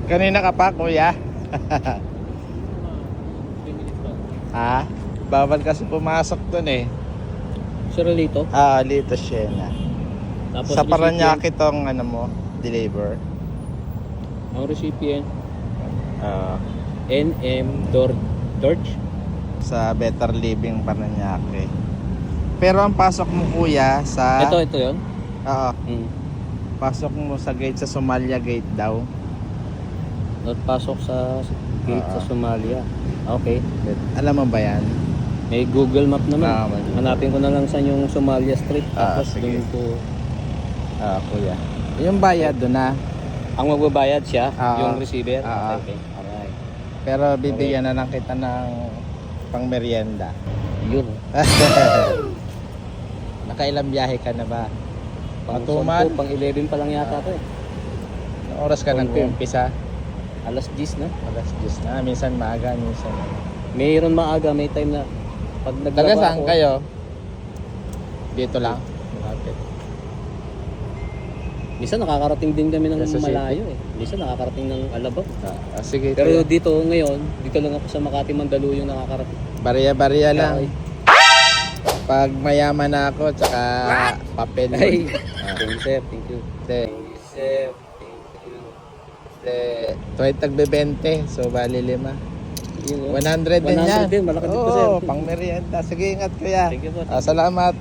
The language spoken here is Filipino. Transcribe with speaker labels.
Speaker 1: Kanina ka pa, kuya? Ha? Bawal kasi pumasok dun eh.
Speaker 2: Sir Lito.
Speaker 1: Lito Siena.
Speaker 2: Tapos
Speaker 1: Sa Paranaque tong ano mo, deliver.
Speaker 2: ang recipient
Speaker 1: Ah,
Speaker 2: NM Dorch.
Speaker 1: sa Better Living Paranaque. Pero ang pasok mo kuya sa
Speaker 2: Ito yun.
Speaker 1: Oo,
Speaker 2: Mm.
Speaker 1: pasok mo sa gate sa Somalia gate daw.
Speaker 2: Not pasok sa gate sa Somalia. Okay.
Speaker 1: Alam mo ba yan?
Speaker 2: May Google Map naman.
Speaker 1: May Google.
Speaker 2: Hanapin ko na lang saan yung Somalia Street. Tapos
Speaker 1: sige.
Speaker 2: doon ko.
Speaker 1: Kuya. Yung bayad doon na.
Speaker 2: Ang magbabayad siya, yung
Speaker 1: Oo.
Speaker 2: receiver.
Speaker 1: Oo.
Speaker 2: Okay. Alright.
Speaker 1: Pero bibigyan na lang kita ng pang merienda.
Speaker 2: Yun.
Speaker 1: Nakailang biyahe ka na ba?
Speaker 2: Pang
Speaker 1: Matuman?
Speaker 2: 10, pang 11 pa lang yata to eh.
Speaker 1: Anong oras ka nang umpisa?
Speaker 2: Alas 10 na.
Speaker 1: Alas 10 na. Minsan maaga, minsan.
Speaker 2: Mayroon maaga, may time na pag
Speaker 1: Taga
Speaker 2: naglaba
Speaker 1: saan
Speaker 2: ako.
Speaker 1: kayo? Dito lang. Malapit.
Speaker 2: Minsan nakakarating din kami ng
Speaker 1: Quezon City.
Speaker 2: malayo eh. Minsan nakakarating ng Alabang.
Speaker 1: Sige.
Speaker 2: Pero
Speaker 1: kuya.
Speaker 2: dito ngayon, dito lang ako sa Makati Mandaluyong nakakarating.
Speaker 1: Bariya-bariya lang.
Speaker 2: Ay.
Speaker 1: Pag mayaman na ako, tsaka papel.
Speaker 2: Ay. Thank you, sir. Thank you.
Speaker 1: Sir.
Speaker 2: Thank you, sir. Thank you.
Speaker 1: Tuwing tagbe-20, so bali 5.
Speaker 2: Yun, oh.
Speaker 1: 100 din yan.
Speaker 2: 100 din, malaki din to, sir.
Speaker 1: Oo, pang merienda. Sige, ingat kuya.
Speaker 2: Thank you po.
Speaker 1: Salamat.